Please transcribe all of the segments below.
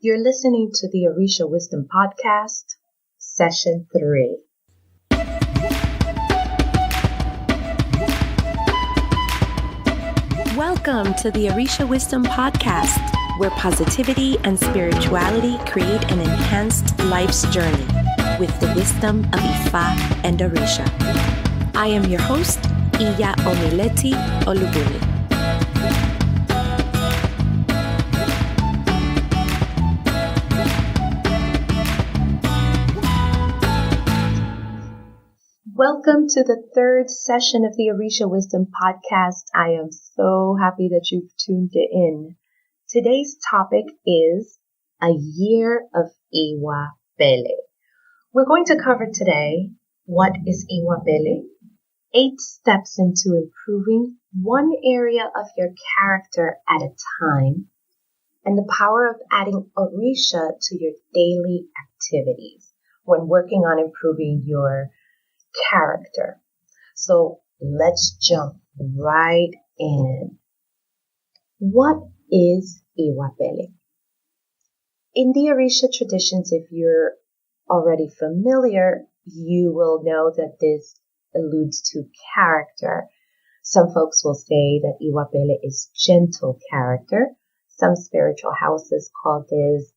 You're listening to the Orisha Wisdom Podcast, Session 3. Welcome to the Orisha Wisdom Podcast, where positivity and spirituality create an enhanced life's journey with the wisdom of Ifa and Orisha. I am your host, Iya Omileti Olubumi. Welcome to the third session of the Orisha Wisdom Podcast. I am so happy that you've tuned in. Today's topic is a year of Iwa Pele. We're going to cover today what is Iwa Pele, 8 steps into improving one area of your character at a time, and the power of adding Orisha to your daily activities when working on improving your character. So let's jump right in. What is Iwa Pele? In the Orisha traditions, if you're already familiar, you will know that this alludes to character. Some folks will say that Iwa Pele is gentle character. Some spiritual houses call this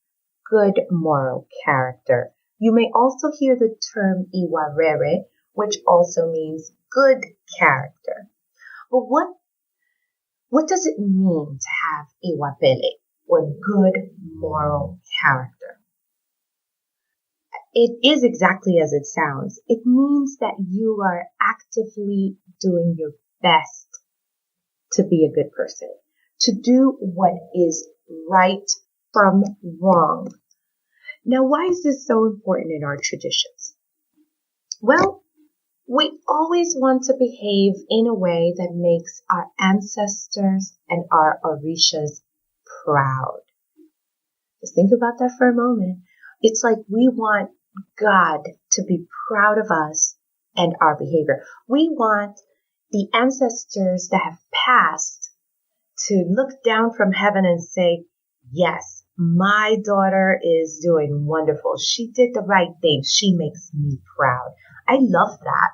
good moral character. You may also hear the term Iwa Rere, which also means good character. But what does it mean to have Iwa Pele, or good moral character? It is exactly as it sounds. It means that you are actively doing your best to be a good person, to do what is right from wrong. Now, why is this so important in our traditions? Well, we always want to behave in a way that makes our ancestors and our Orishas proud. Just think about that for a moment. It's like we want God to be proud of us and our behavior. We want the ancestors that have passed to look down from heaven and say, yes, my daughter is doing wonderful. She did the right thing. She makes me proud. I love that.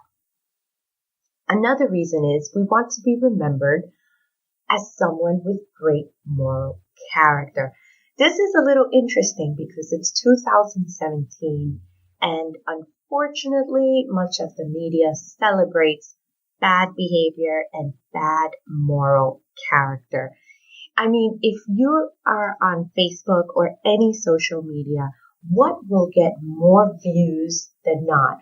Another reason is we want to be remembered as someone with great moral character. This is a little interesting because it's 2017 and unfortunately much of the media celebrates bad behavior and bad moral character. I mean, if you are on Facebook or any social media, what will get more views than not?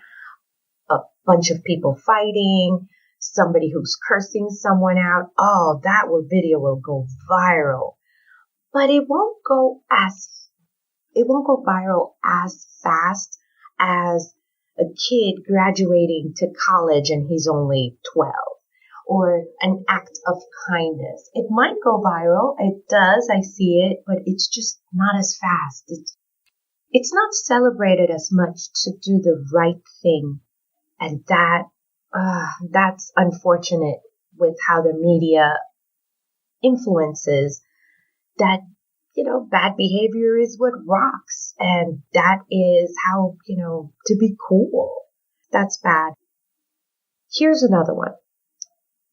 A bunch of people fighting, somebody who's cursing someone out. Oh, that video will go viral. But it won't go viral as fast as a kid graduating to college and he's only 12, or an act of kindness. It might go viral. It does. I see it, but it's just not as fast. It's not celebrated as much to do the right thing. And that's unfortunate with how the media influences that, bad behavior is what rocks. And that is how, to be cool. That's bad. Here's another one.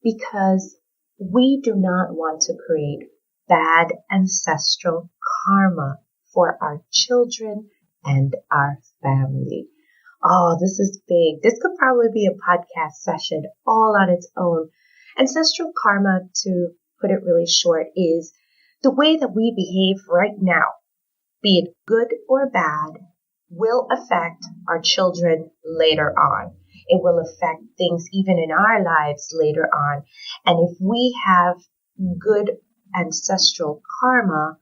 Because we do not want to create bad ancestral karma for our children and our family. Oh, this is big. This could probably be a podcast session all on its own. Ancestral karma, to put it really short, is the way that we behave right now, be it good or bad, will affect our children later on. It will affect things even in our lives later on. And if we have good ancestral karma,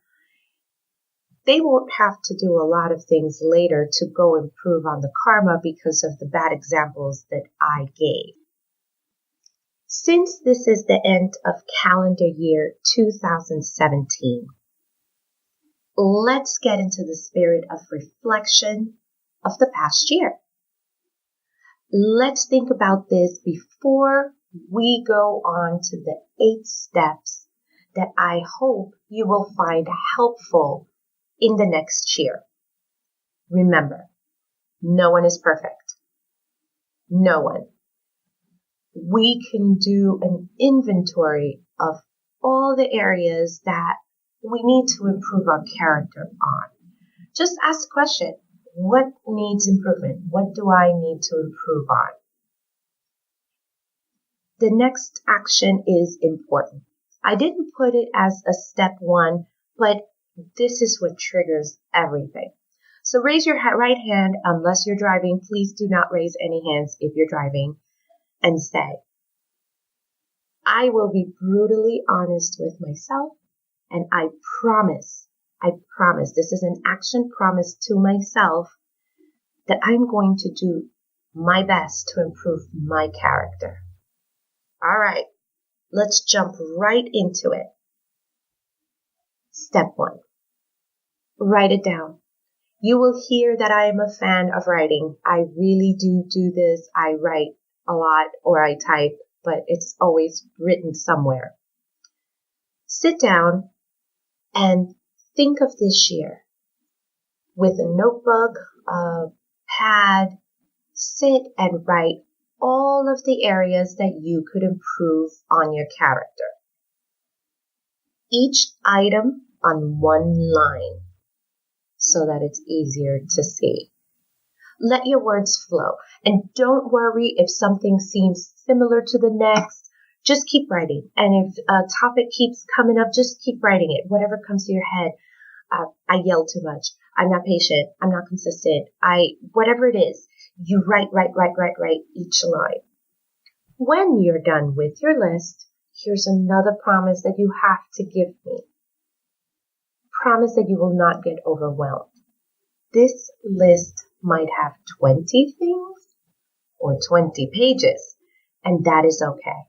they won't have to do a lot of things later to go improve on the karma because of the bad examples that I gave. Since this is the end of calendar year 2017, let's get into the spirit of reflection of the past year. Let's think about this before we go on to the 8 steps that I hope you will find helpful in the next year. Remember, no one is perfect. No one. We can do an inventory of all the areas that we need to improve our character on. Just ask the question, what needs improvement? What do I need to improve on? The next action is important. I didn't put it as a step 1, but this is what triggers everything. So raise your right hand unless you're driving. Please do not raise any hands if you're driving, and say, I will be brutally honest with myself, and I promise, this is an action promise to myself, that I'm going to do my best to improve my character. All right, let's jump right into it. Step 1, write it down. You will hear that I am a fan of writing. I really do this. I write a lot or I type, but it's always written somewhere. Sit down and think of this year with a notebook, a pad. Sit and write all of the areas that you could improve on your character. Each item on one line so that it's easier to see. Let your words flow, and don't worry if something seems similar to the next. Just keep writing, and if a topic keeps coming up, just keep writing it. Whatever comes to your head. I yell too much. I'm not patient. I'm not consistent. Whatever it is, you write each line. When you're done with your list, here's another promise that you have to give me. Promise that you will not get overwhelmed. This list might have 20 things or 20 pages, and that is okay.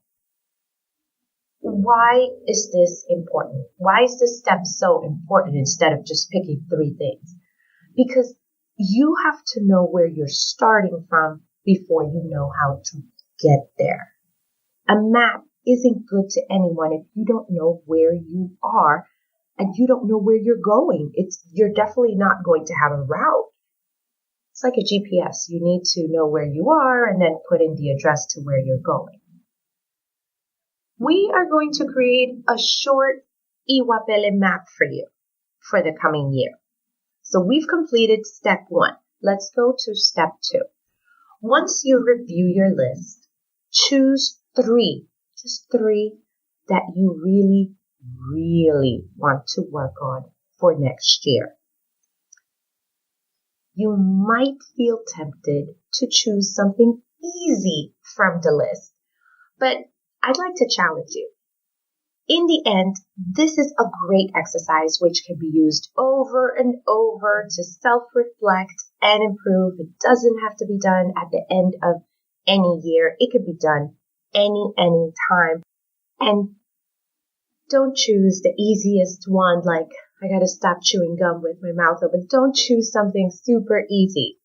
Why is this important? Why is this step so important instead of just picking 3 things? Because you have to know where you're starting from before you know how to get there. A map isn't good to anyone if you don't know where you are and you don't know where you're going. You're definitely not going to have a route. It's like a GPS. You need to know where you are and then put in the address to where you're going. We are going to create a short Iwa Pele map for you for the coming year. So we've completed step 1. Let's go to step 2. Once you review your list, choose 3, just 3 that you really, really want to work on for next year. You might feel tempted to choose something easy from the list, but I'd like to challenge you. In the end, this is a great exercise which can be used over and over to self-reflect and improve. It doesn't have to be done at the end of any year. It could be done any time. And don't choose the easiest one, like I gotta stop chewing gum with my mouth open. Don't choose something super easy.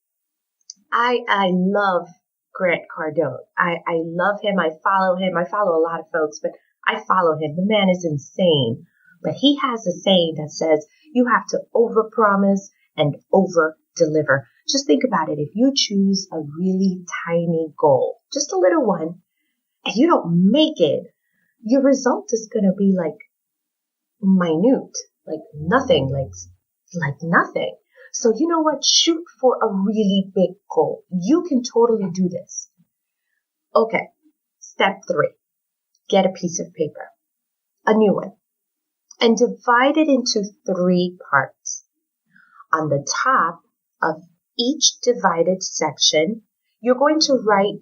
I love Grant Cardone. I love him. I follow him. I follow a lot of folks, but I follow him. The man is insane. But he has a saying that says you have to overpromise and over-deliver. Just think about it. If you choose a really tiny goal, just a little one, and you don't make it, your result is going to be like minute, like nothing, like nothing. So you know what? Shoot for a really big goal. You can totally do this. Okay. Step 3. Get a piece of paper, a new one, and divide it into 3 parts. On the top of each divided section, you're going to write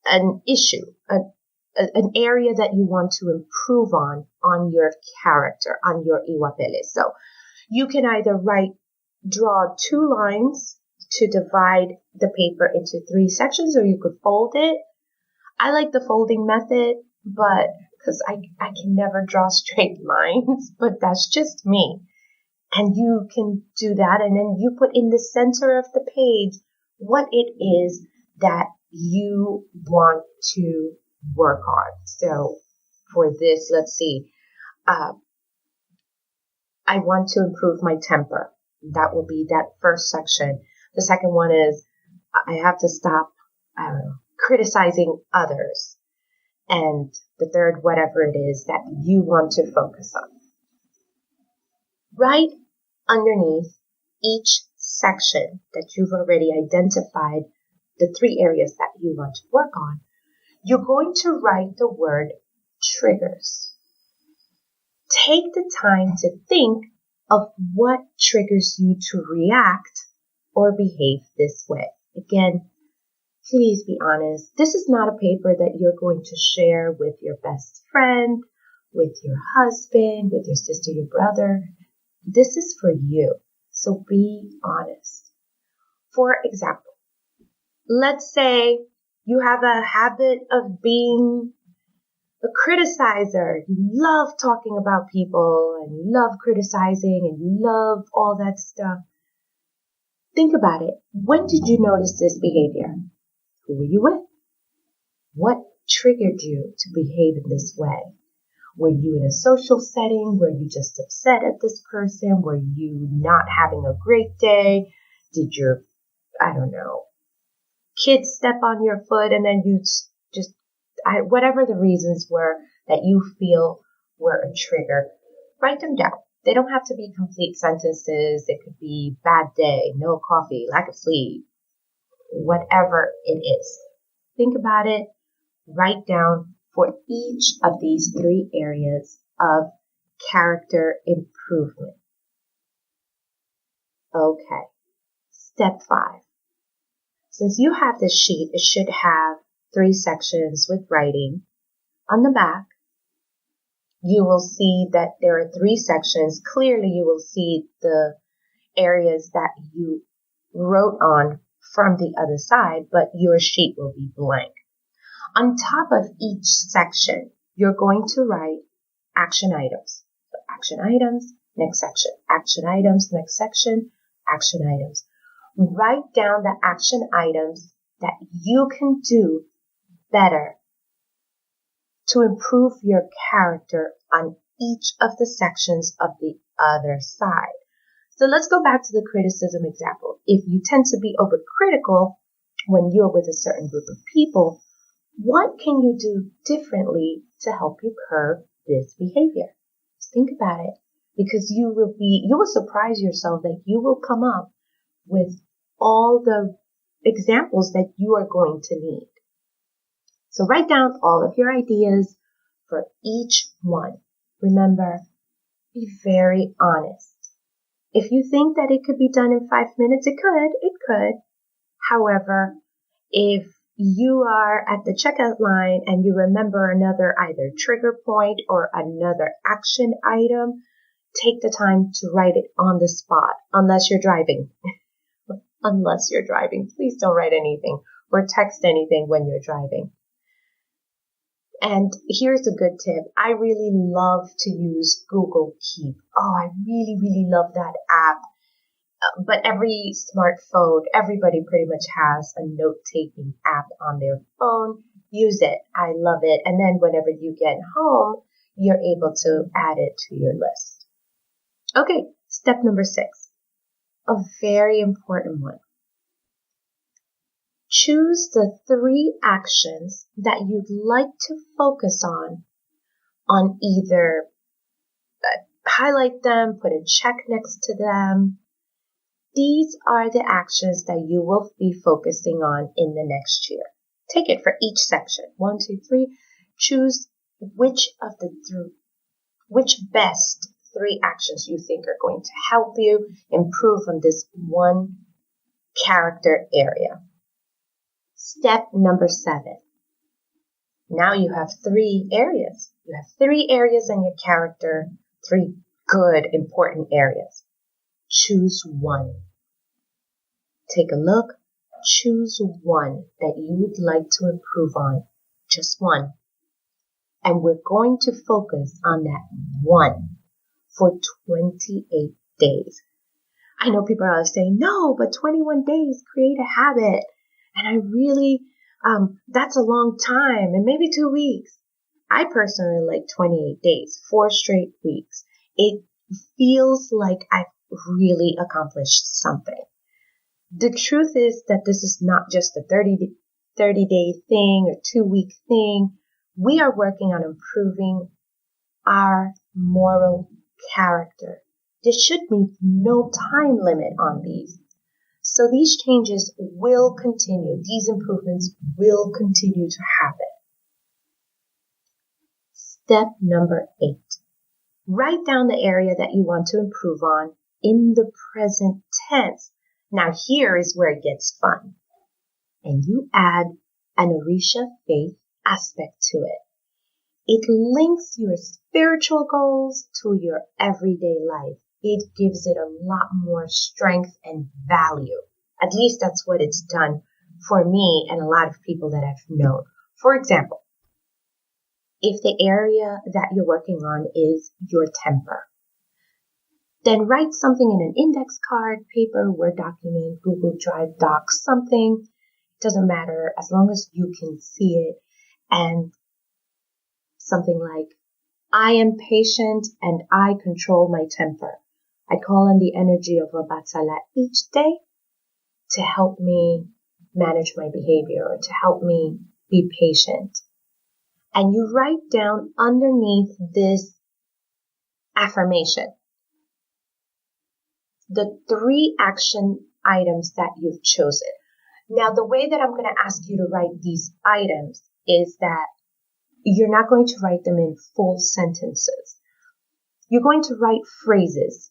an issue, an area that you want to improve on your character, on your Iwa Pele. So you can either draw 2 lines to divide the paper into 3 sections, or you could fold it. I like the folding method, but because I can never draw straight lines, but that's just me. And you can do that, and then you put in the center of the page what it is that you want to work on. So for this, let's see. I want to improve my temper. That will be that first section. The second one is I have to stop, criticizing others. And the third, whatever it is that you want to focus on. Right underneath each section that you've already identified, the 3 areas that you want to work on, you're going to write the word triggers. Take the time to think of what triggers you to react or behave this way. Again, please be honest. This is not a paper that you're going to share with your best friend, with your husband, with your sister, your brother. This is for you. So be honest. For example, let's say you have a habit of being a criticizer. You love talking about people and you love criticizing and you love all that stuff. Think about it. When did you notice this behavior? Who were you with? What triggered you to behave in this way? Were you in a social setting? Were you just upset at this person? Were you not having a great day? Did your, kids step on your foot and then you just, whatever the reasons were that you feel were a trigger, write them down. They don't have to be complete sentences. It could be bad day, no coffee, lack of sleep, whatever it is. Think about it. Write down for each of these 3 areas of character improvement. Okay. Step 5. Since you have this sheet, it should have 3 sections with writing. On the back, you will see that there are 3 sections. Clearly, you will see the areas that you wrote on from the other side, but your sheet will be blank. On top of each section, you're going to write action items. So action items, next section. Action items, next section. Action items. Write down the action items that you can do better to improve your character on each of the sections of the other side. So let's go back to the criticism example. If you tend to be overcritical when you're with a certain group of people, what can you do differently to help you curb this behavior? Just think about it, because you will surprise yourself that you will come up with all the examples that you are going to need. So write down all of your ideas for each one. Remember, be very honest. If you think that it could be done in 5 minutes, it could. However, if you are at the checkout line and you remember another either trigger point or another action item, take the time to write it on the spot, unless you're driving. Please don't write anything or text anything when you're driving. And here's a good tip. I really love to use Google Keep. Oh, I really, really love that app. But every smartphone, everybody pretty much has a note-taking app on their phone. Use it. I love it. And then whenever you get home, you're able to add it to your list. Okay, step number 6. A very important one. Choose the 3 actions that you'd like to focus on either highlight them, put a check next to them. These are the actions that you will be focusing on in the next year. Take it for each section. 1, 2, 3. Choose which best 3 actions you think are going to help you improve on this one character area. Step number 7. Now you have 3 areas. You have 3 areas in your character, 3 good, important areas. Choose one. Take a look. Choose one that you would like to improve on. Just one. And we're going to focus on that one for 28 days. I know people are saying, no, but 21 days, create a habit. And I really, that's a long time, and maybe 2 weeks. I personally like 28 days, 4 straight weeks. It feels like I've really accomplished something. The truth is that this is not just a 30-day thing or 2-week thing. We are working on improving our moral character. There should be no time limit on these. So these changes will continue. These improvements will continue to happen. Step number 8. Write down the area that you want to improve on in the present tense. Now here is where it gets fun. And you add an Orisha faith aspect to it. It links your spiritual goals to your everyday life. It gives it a lot more strength and value. At least that's what it's done for me and a lot of people that I've known. For example, if the area that you're working on is your temper, then write something in an index card, paper, Word document, Google Drive doc, something. It doesn't matter as long as you can see it. And something like, I am patient and I control my temper. I call on the energy of Obatala each day to help me manage my behavior or to help me be patient. And you write down underneath this affirmation the 3 action items that you've chosen. Now, the way that I'm going to ask you to write these items is that you're not going to write them in full sentences. You're going to write phrases,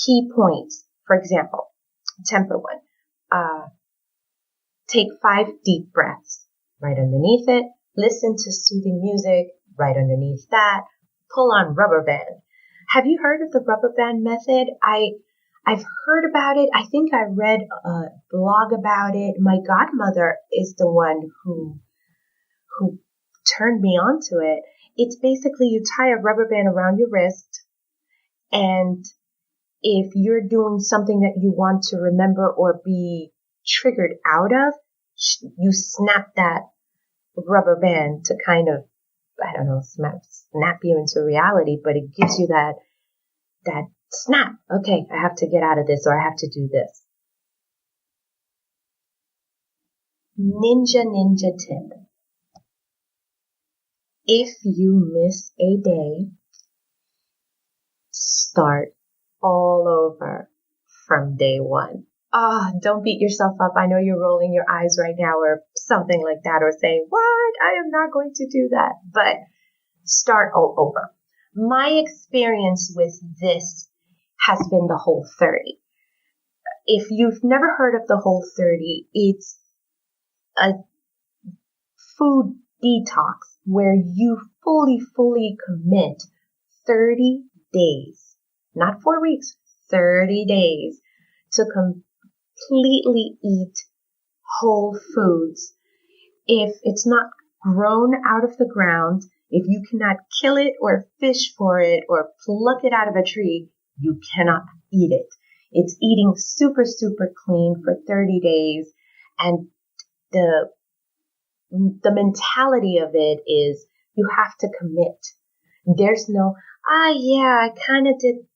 key points. For example, temper one. Take 5 deep breaths. Right underneath it. Listen to soothing music. Right underneath that. Pull on rubber band. Have you heard of the rubber band method? I've heard about it. I think I read a blog about it. My godmother is the one who turned me on to it. It's basically you tie a rubber band around your wrist, and if you're doing something that you want to remember or be triggered out of, you snap that rubber band to kind of, I don't know, snap you into reality, but it gives you that snap. Okay, I have to get out of this or I have to do this. Ninja tip. If you miss a day, start all over from day 1. Don't beat yourself up. I know you're rolling your eyes right now or something like that or saying, what? I am not going to do that. But start all over. My experience with this has been the Whole 30. If you've never heard of the Whole 30, it's a food detox where you fully commit 30 days, not 4 weeks, 30 days to completely eat whole foods. If it's not grown out of the ground, if you cannot kill it or fish for it or pluck it out of a tree, you cannot eat it. It's eating super clean for 30 days. And the mentality of it is you have to commit. There's no, I kind of didn't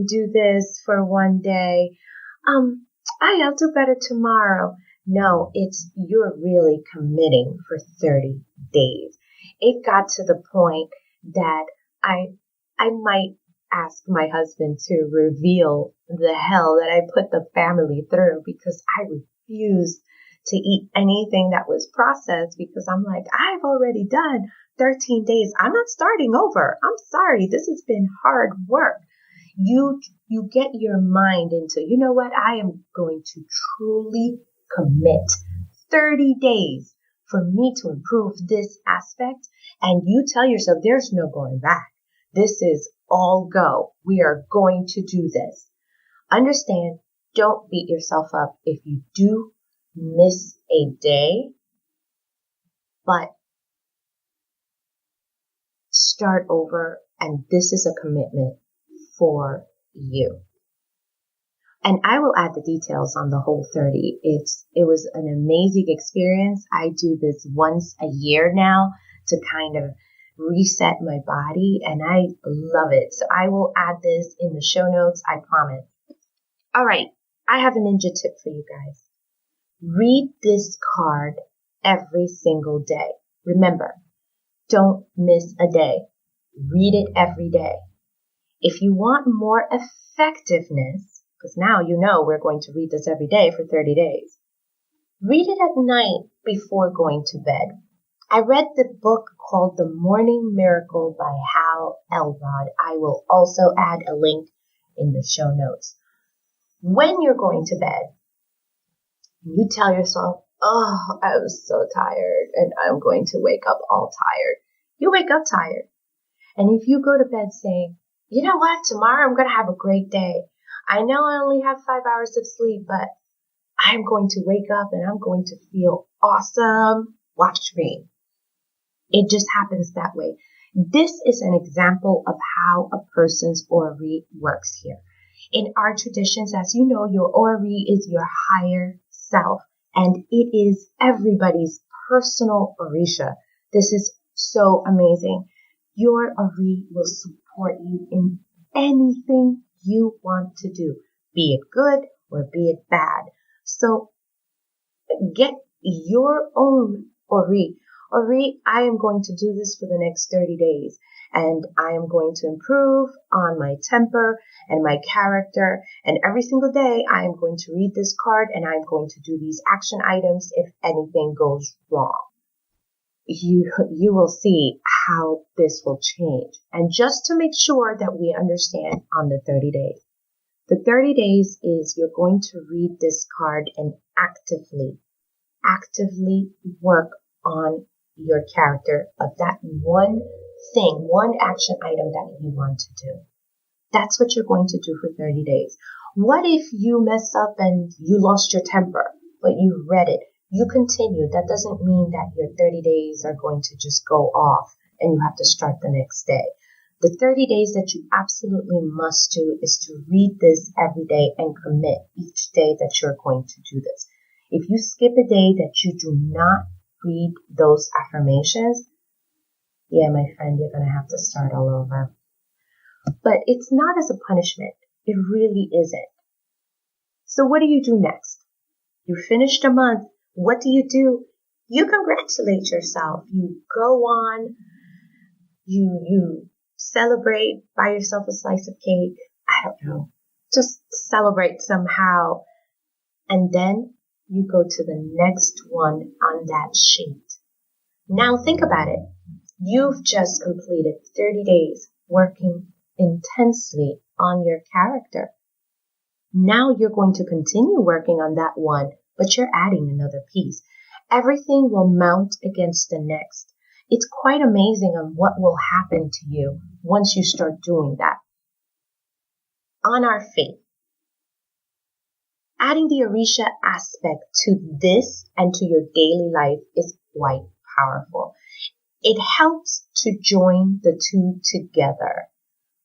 do this for one day. I'll do better tomorrow. No, it's you're really committing for 30 days. It got to the point that I might ask my husband to reveal the hell that I put the family through because I refused to eat anything that was processed because I'm like, I've already done 13 days. I'm not starting over. I'm sorry. This has been hard work. You get your mind into, you know what? I am going to truly commit 30 days for me to improve this aspect. And you tell yourself there's no going back. This is all go. We are going to do this. Understand, don't beat yourself up if you do miss a day, but start over. And this is a commitment for you. And I will add the details on the Whole 30. It was an amazing experience. I do this once a year now to kind of reset my body, and I love it. So I will add this in the show notes, I promise. All right, I have a ninja tip for you guys. Read this card every single day. Remember, don't miss a day. Read it every day. If you want more effectiveness, because now you know we're going to read this every day for 30 days, read it at night before going to bed. I read the book called The Morning Miracle by Hal Elrod. I will also add a link in the show notes. When you're going to bed, you tell yourself, oh, I was so tired and I'm going to wake up all tired. You wake up tired. And if you go to bed saying, you know what, tomorrow I'm going to have a great day. I know I only have 5 hours of sleep, but I'm going to wake up and I'm going to feel awesome. Watch me. It just happens that way. This is an example of how a person's Ori works here. In our traditions, as you know, your Ori is your higher self, and it is everybody's personal Orisha. This is so amazing. Your Ori will support you in anything you want to do, be it good or be it bad. So get your own Ori. Ori, I am going to do this for the next 30 days, and I am going to improve on my temper and my character, and every single day I am going to read this card and I'm going to do these action items if anything goes wrong. You will see how this will change. And just to make sure that we understand on the 30 days. The 30 days is you're going to read this card and actively work on your character of that one thing, one action item that you want to do. That's what you're going to do for 30 days. What if you mess up and you lost your temper, but you read it? You continue. That doesn't mean that your 30 days are going to just go off and you have to start the next day. The 30 days that you absolutely must do is to read this every day and commit each day that you're going to do this. If you skip a day that you do not read those affirmations, yeah, my friend, you're going to have to start all over. But it's not as a punishment. It really isn't. So what do you do next? You finished a month. What do? You congratulate yourself. You go on. You celebrate, buy yourself a slice of cake. I don't know. Just celebrate somehow. And then you go to the next one on that sheet. Now think about it. You've just completed 30 days working intensely on your character. Now you're going to continue working on that one, but you're adding another piece. Everything will mount against the next. It's quite amazing on what will happen to you once you start doing that. On our faith, adding the Orisha aspect to this and to your daily life is quite powerful. It helps to join the two together.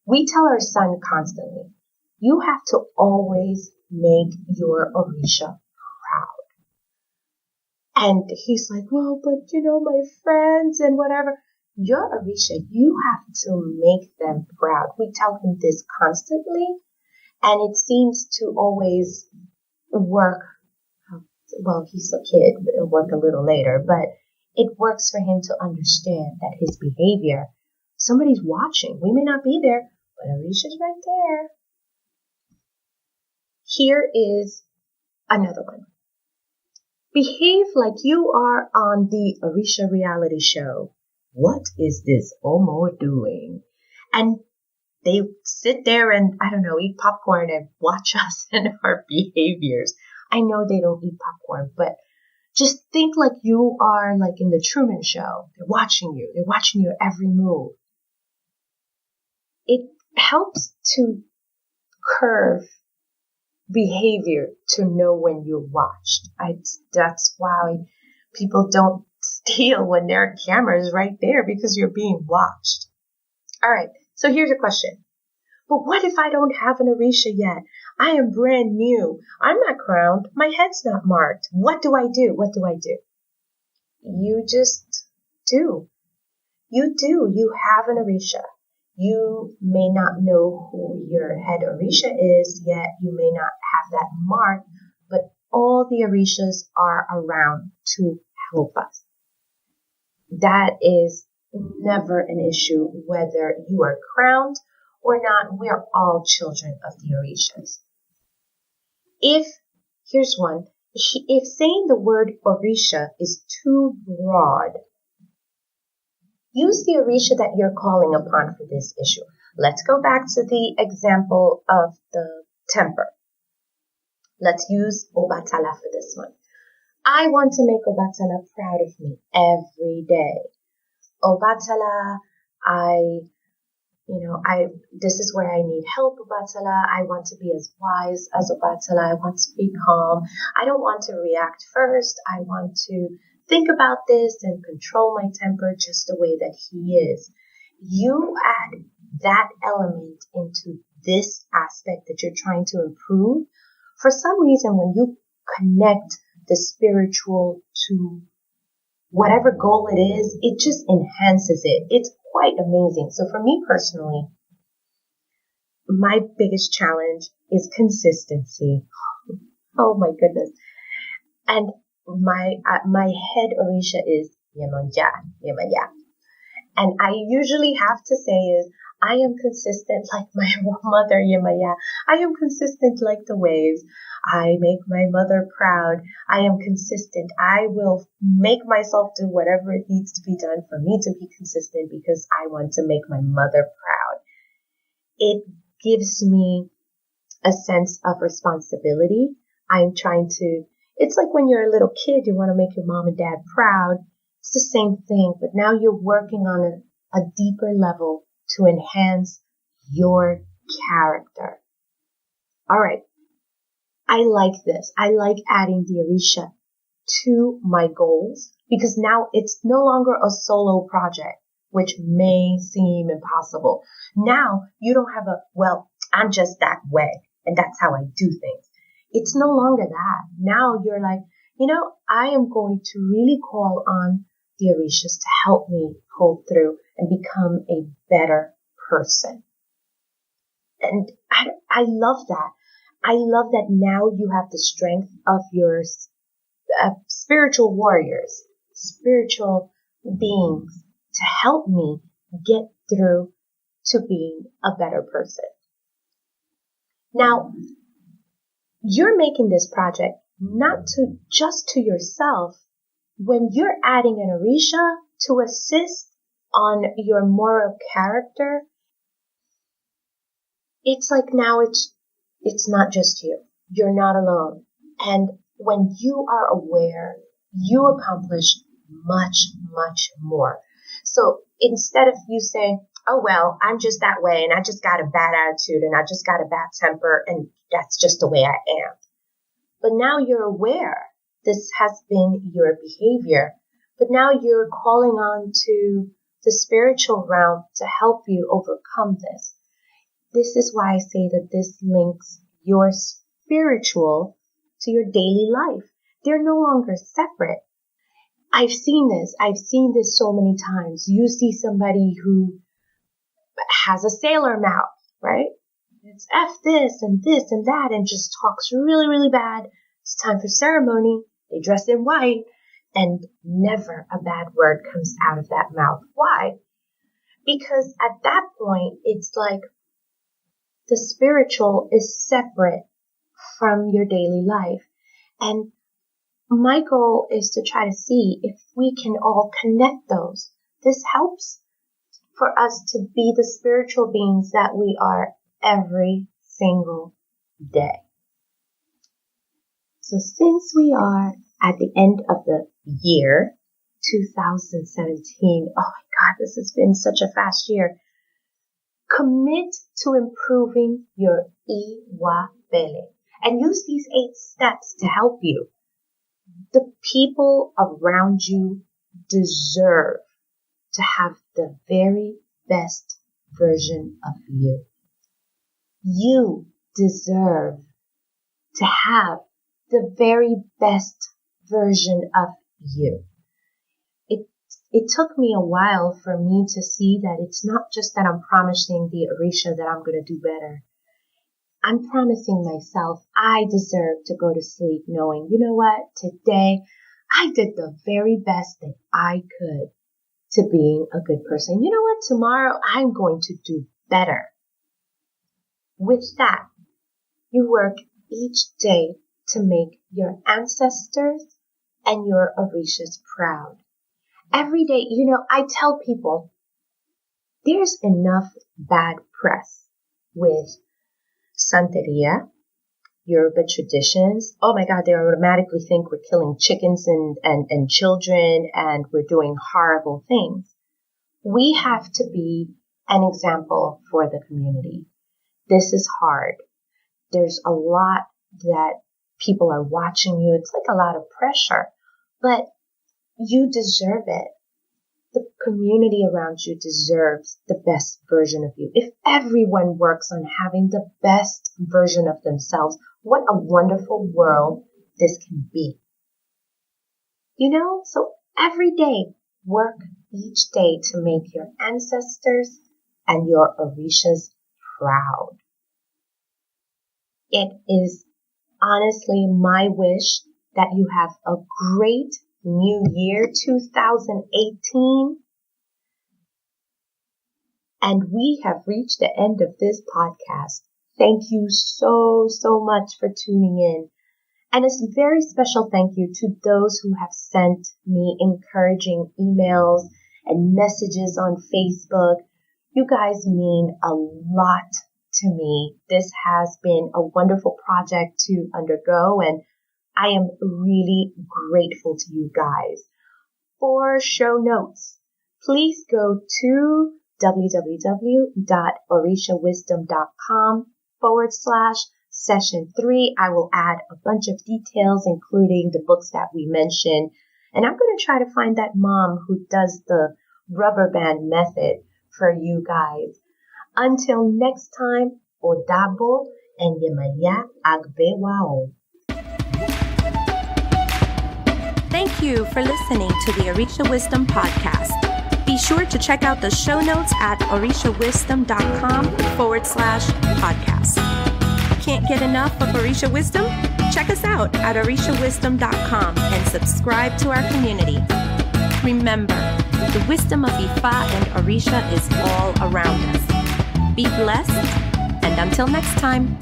We tell our son constantly, you have to always make your Orisha proud. And he's like, well, but my friends and whatever. Your Orisha, you have to make them proud. We tell him this constantly, and it seems to always work. Well, he's a kid, it'll work a little later, but it works for him to understand that his behavior, somebody's watching. We may not be there, but Orisha's right there. Here is another one. Behave like you are on the Orisha reality show. What is this Omo doing? And they sit there and, eat popcorn and watch us and our behaviors. I know they don't eat popcorn, but just think like you are like in the Truman Show. They're watching you. They're watching your every move. It helps to curve behavior to know when you're watched. That's why people don't steal when there are cameras right there, because you're being watched. All right. So here's a question. But what if I don't have an Orisha yet? I am brand new. I'm not crowned. My head's not marked. What do I do? You just do. You have an Orisha. You may not know who your head Orisha is yet. You may not have that mark, but all the Orishas are around to help us. That is never an issue, whether you are crowned or not. We are all children of the Orishas. Here's one. If saying the word Orisha is too broad, use the Orisha that you're calling upon for this issue. Let's go back to the example of the temper. Let's use Obatala for this one. I want to make Obatala proud of me every day. Obatala, this is where I need help, Obatala. I want to be as wise as Obatala. I want to be calm. I don't want to react first. I want to think about this and control my temper just the way that he is. You add that element into this aspect that you're trying to improve. For some reason, when you connect the spiritual to whatever goal it is, it just enhances it. It's quite amazing. So for me personally, my biggest challenge is consistency. Oh my goodness. And my head Orisha is Yemaya. And I usually have to say is, I am consistent like my mother, Yemaya. I am consistent like the waves. I make my mother proud. I am consistent. I will make myself do whatever it needs to be done for me to be consistent because I want to make my mother proud. It gives me a sense of responsibility. It's like when you're a little kid, you want to make your mom and dad proud. It's the same thing, but now you're working on a deeper level to enhance your character. All right. I like this. I like adding the Orisha to my goals because now it's no longer a solo project, which may seem impossible. Now you don't have I'm just that way and that's how I do things. It's no longer that. Now you're like, I am going to really call on the Orishas to help me pull through and become a better person. And I love that. I love that now you have the strength of your spiritual warriors, spiritual beings to help me get through to being a better person. Now, you're making this project not just to yourself. When you're adding an Orisha to assist on your moral character, it's like now it's not just you. You're not alone. And when you are aware, you accomplish much, much more. So instead of you saying, oh, well, I'm just that way and I just got a bad attitude and I just got a bad temper and that's just the way I am. But now you're aware this has been your behavior, but now you're calling on to the spiritual realm to help you overcome this. This is why I say that this links your spiritual to your daily life. They're no longer separate. I've seen this so many times. You see somebody who has a sailor mouth, right? It's F this and that and just talks really, really bad. It's time for ceremony. They dress in white and never a bad word comes out of that mouth. Why? Because at that point, it's like the spiritual is separate from your daily life. And my goal is to try to see if we can all connect those. This helps for us to be the spiritual beings that we are every single day. So since we are at the end of the year, 2017, oh my God, this has been such a fast year. Commit to improving your Iwa Pele and use these 8 steps to help you. The people around you deserve to have the very best version of you. You deserve to have the very best version of you. it took me a while for me to see that it's not just that I'm promising the Orisha that I'm going to do better. I'm promising myself I deserve to go to sleep knowing, you know what, today I did the very best that I could to being a good person. You know what, tomorrow I'm going to do better. With that, you work each day to make your ancestors and your Orishas proud. Every day, I tell people there's enough bad press with Santeria, Yoruba traditions. Oh my God, they automatically think we're killing chickens and children and we're doing horrible things. We have to be an example for the community. This is hard. There's a lot that people are watching you. It's like a lot of pressure, but you deserve it. The community around you deserves the best version of you. If everyone works on having the best version of themselves, what a wonderful world this can be. So every day, work each day to make your ancestors and your Orishas proud. It is honestly my wish that you have a great New Year 2018. And we have reached the end of this podcast. Thank you so much for tuning in. And a very special thank you to those who have sent me encouraging emails and messages on Facebook. You guys mean a lot to me. This has been a wonderful project to undergo, and I am really grateful to you guys. For show notes, please go to www.orishawisdom.com/session 3. I will add a bunch of details, including the books that we mentioned. And I'm going to try to find that mom who does the rubber band method for you guys. Until next time, Odabo and Yemaya Agbewao. Thank you for listening to the Orisha Wisdom Podcast. Be sure to check out the show notes at orishawisdom.com/podcast. Can't get enough of Orisha Wisdom? Check us out at orishawisdom.com and subscribe to our community. Remember, the wisdom of Ifa and Orisha is all around us. Be blessed, and until next time.